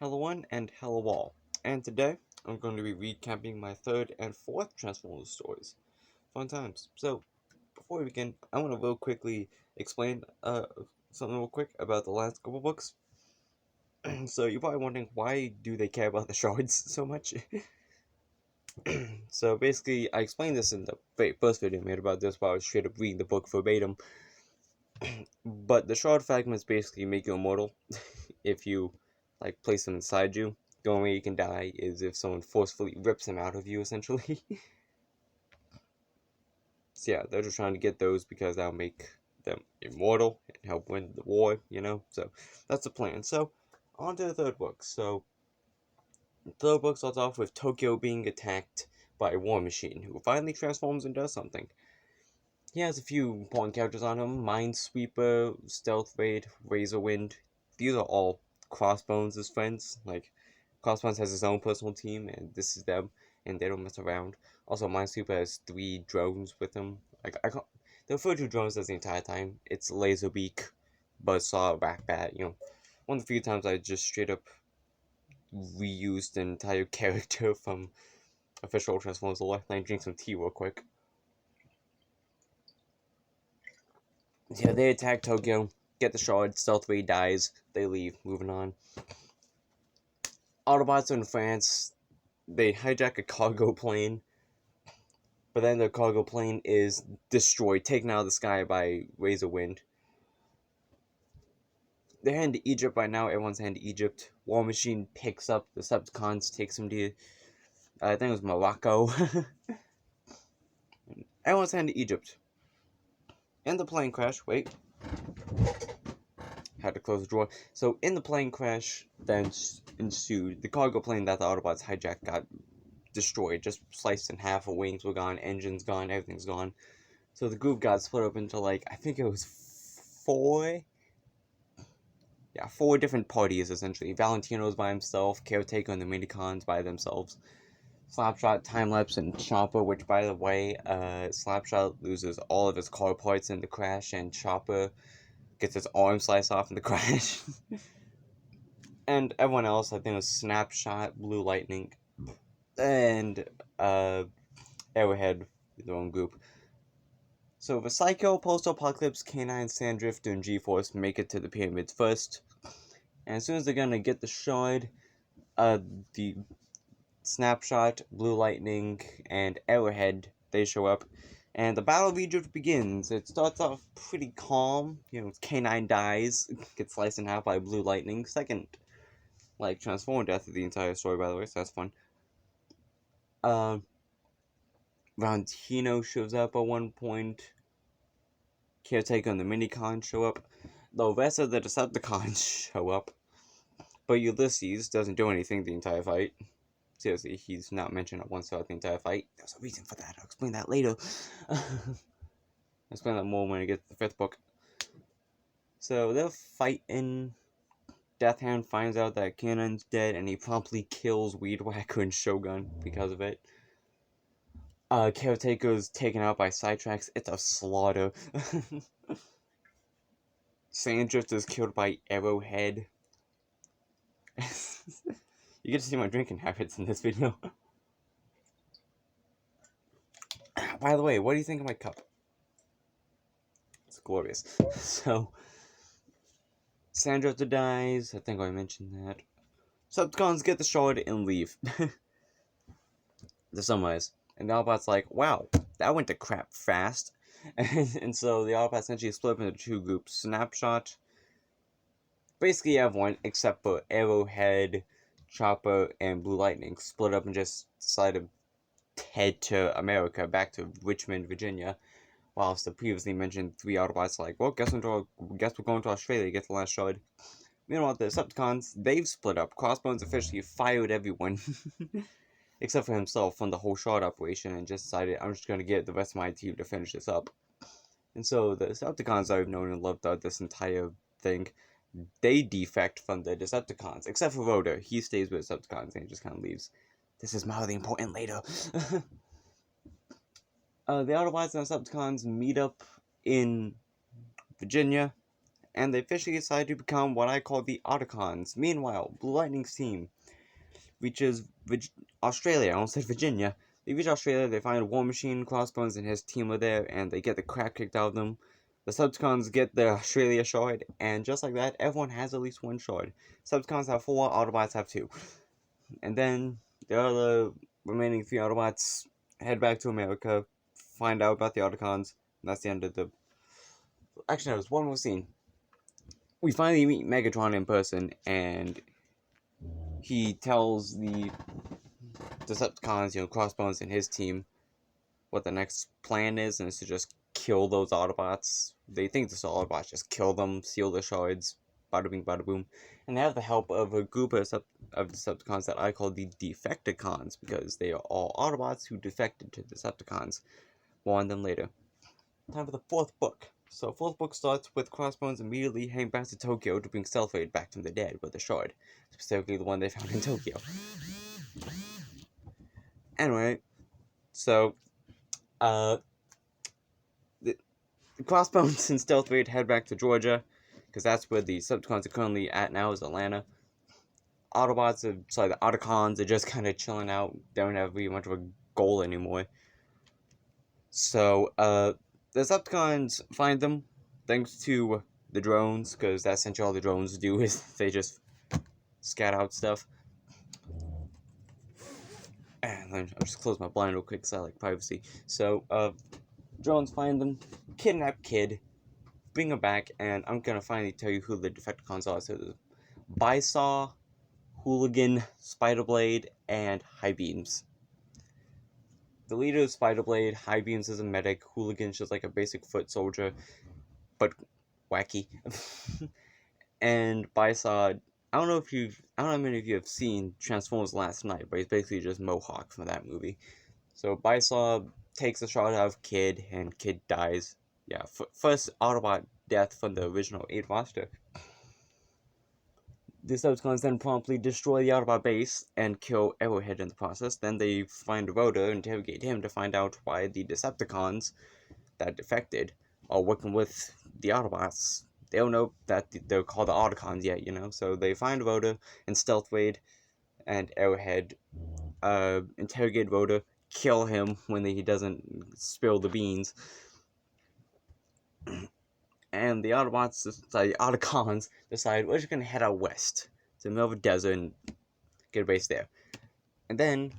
Hello one and hello all. And today I'm going to be recapping my third and fourth Transformers stories. Fun times. So before we begin, I want to real quickly explain something real quick about the last couple books. So you're probably wondering, why do they care about the shards so much? So basically, I explained this in the first video I made about this, while I was straight up reading the book verbatim. But the shard fragments basically make you immortal if you place them inside you. The only way you can die is if someone forcefully rips them out of you, essentially. So yeah, they're just trying to get those because that'll make them immortal and help win the war, So that's the plan. So on to the third book. So the third book starts off with Tokyo being attacked by a war machine who finally transforms and does something. He has a few important characters on him: Minesweeper, Stealth Raid, Razorwind. These are all Crossbones' friends. Crossbones has his own personal team, and this is them, and they don't mess around. Also, Minesweeper has 3 drones with him. They refer to drones as the entire time. It's Laserbeak, Buzzsaw, Rackbat. One of the few times I just straight up reused an entire character from official Transformers lore. Let me drink some tea real quick. Yeah, they attack Tokyo, get the shard, Stealth Raid dies, they leave, moving on. Autobots are in France, they hijack a cargo plane, but then the cargo plane is destroyed, taken out of the sky by Razorwind. They're heading to Egypt by now, everyone's heading to Egypt. War Machine picks up the Decepticons, takes them to, I think it was Morocco. Everyone's heading to Egypt. In the plane crash, wait, had to close the drawer. So in the plane crash then ensued, the cargo plane that the Autobots hijacked got destroyed, just sliced in half. The wings were gone, engines gone, everything's gone. So the group got split up into I think it was four different parties essentially. Valentino's by himself, Caretaker and the Minicons by themselves. Slapshot, Timelapse, and Chopper, which by the way, Slapshot loses all of his car parts in the crash, and Chopper gets his arm sliced off in the crash. And everyone else, I think it was Snapshot, Blue Lightning, and Arrowhead, their own group. So the Psycho, Post-Apocalypse, K9, Sandrifter, and G-Force make it to the pyramids first. And as soon as they're gonna get the shard, the Snapshot, Blue Lightning, and Arrowhead, they show up. And the Battle of Egypt begins. It starts off pretty calm. K9 dies, gets sliced in half by Blue Lightning. Second, Transformer death of the entire story, by the way, so that's fun. Valentino shows up at one point. Caretaker and the Minicons show up. The rest of the Decepticons show up. But Ulysses doesn't do anything the entire fight. Seriously, he's not mentioned at once throughout the entire fight. There's a reason for that. I'll explain that later. I'll explain that more when I get to the fifth book. So they're fighting. Deathhound finds out that Cannon's dead, and he promptly kills Weed Whacker and Shogun because of it. Caretaker's taken out by Sidetracks. It's a slaughter. Sandrift is killed by Arrowhead. You get to see my drinking habits in this video. By the way, what do you think of my cup? It's glorious. So, Sandrift dies. I think I mentioned that. Subcons get the shard and leave. To summarize. And the Autobots like, wow, that went to crap fast. And so the Autobots essentially split up into 2 groups. Snapshot, basically everyone except for Arrowhead, Chopper, and Blue Lightning split up and just decided to head to America, back to Richmond, Virginia. Whilst the previously mentioned 3 Autobots like, well, guess we're going to Australia to get the last shard. Meanwhile, the Decepticons, they've split up. Crossbones officially fired everyone. Except for himself from the whole shard operation, and just decided, I'm just going to get the rest of my team to finish this up. And so the Decepticons I've known and loved throughout this entire thing, they defect from the Decepticons, except for Rotor. He stays with Decepticons and he just kind of leaves. This is mildly important later. The Autobots and Decepticons meet up in Virginia, and they officially decide to become what I call the Otacons. Meanwhile, Blue Lightning's team reaches Australia. I almost said Virginia. They reach Australia, they find War Machine, Crossbones, and his team are there, and they get the crap kicked out of them. The Subcons get the Australia shard, and just like that, everyone has at least one shard. Subcons have 4, Autobots have 2. And then the other remaining 3 Autobots head back to America, find out about the Autocons, and that's the end of the... Actually, no, there's one more scene. We finally meet Megatron in person, and he tells the Decepticons, Crossbones and his team, what the next plan is, and it's to just kill those Autobots. They think the Autobots, just kill them, steal the shards, bada bing, bada boom. And they have the help of a group of Decepticons that I call the Defecticons, because they are all Autobots who defected to Decepticons. More on them later. Time for the 4th book. So, 4th book starts with Crossbones immediately heading back to Tokyo to bring Stealthblade back from the dead with the shard. Specifically the one they found in Tokyo. Anyway, so, the Crossbones and Stealthblade head back to Georgia, because that's where the Decepticons are currently at now, is Atlanta. The Otacons are just kind of chilling out, don't have really much of a goal anymore. So, the Decepticons find them, thanks to the drones, because that's essentially all the drones do, is they just scat out stuff. And I'll just close my blind real quick, because I like privacy. So, drones find them, kidnap Kid, bring him back, and I'm gonna finally tell you who the Defecticons are. So, there's Bysaw, Hooligan, Spiderblade, and High Beams. The leader is Spiderblade, High Beams is a medic, Hooligan's just like a basic foot soldier, but wacky. And Bysaw, I don't know how many of you have seen Transformers Last Night, but he's basically just Mohawk from that movie. So Bysaw takes a shot out of Kid, and Kid dies. Yeah, first Autobot death from the original 8 roster. The Decepticons then promptly destroy the Autobot base and kill Arrowhead in the process. Then they find Rhoda and interrogate him to find out why the Decepticons that defected are working with the Autobots. They don't know that they're called the Autocons yet, so they find Rhoda and Stealthblade and Arrowhead, interrogate Rhoda, kill him when he doesn't spill the beans. And the Autocons decide we're just gonna head out west to the middle of a desert and get a base there. And then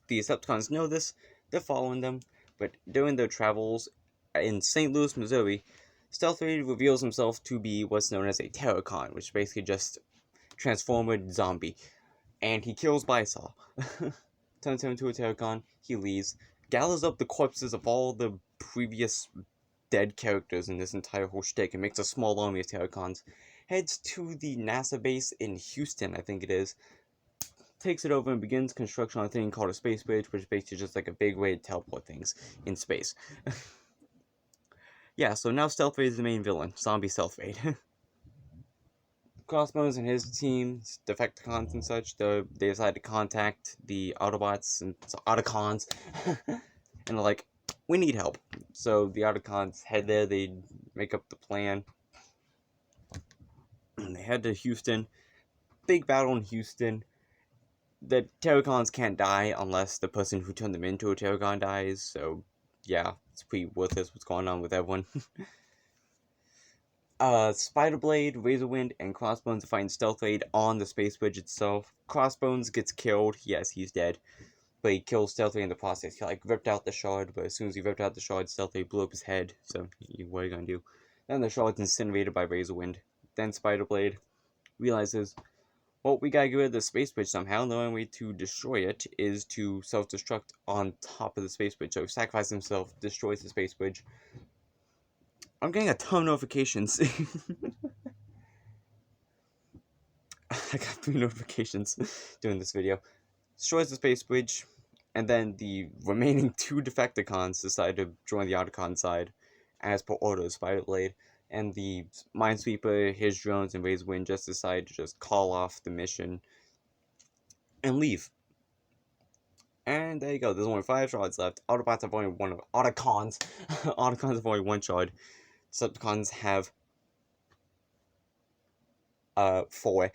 the Decepticons know this, they're following them, but during their travels in St. Louis, Missouri, Stealthblade reveals himself to be what's known as a Terracon, which is basically just Transformer zombie. And he kills Bysaw. Turns him into a Terracon, he leaves, gathers up the corpses of all the previous dead characters in this entire whole shtick and makes a small army of Terracons, heads to the NASA base in Houston, I think it is, takes it over and begins construction on a thing called a space bridge, which is basically just like a big way to teleport things in space. Yeah, so now Stealthblade is the main villain, zombie Stealthblade. Crossbones and his team, Defecticons and such, they decide to contact the Autobots and Autocons, and they're like, we need help. So the Autocons head there, they make up the plan, and they head to Houston. Big battle in Houston. The Terracons can't die unless the person who turned them into a Terracon dies, so yeah, it's pretty worthless what's going on with everyone. Spiderblade, Razorwind, and Crossbones find Stealthblade on the space bridge itself. Crossbones gets killed. Yes, he's dead. But he kills Stealthblade in the process. He, ripped out the shard, but as soon as he ripped out the shard, Stealthblade blew up his head. So, what are you gonna do? Then the shard's incinerated by Razorwind. Then Spiderblade realizes, well, we gotta get rid of the space bridge somehow. The only way to destroy it is to self-destruct on top of the space bridge. So he sacrifices himself, destroys the space bridge. I'm getting a ton of notifications. I got 3 notifications doing this video. Destroys the space bridge, and then the remaining 2 Defecticons decide to join the Autocon side, as per order of Spiderblade, and the Minesweeper, his drones, and Razorwind just decide to just call off the mission and leave. And there you go, there's only 5 shards left. Autobots have only one. Autocons have only 1 shard. Decepticons have 4.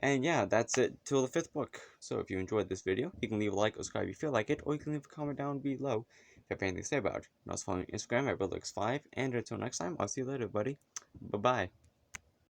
And yeah, that's it till the 5th book. So if you enjoyed this video, you can leave a like or subscribe if you feel like it, or you can leave a comment down below if you have anything to say about it. And also follow me on Instagram at RedLux5, and until next time, I'll see you later, buddy. Bye-bye.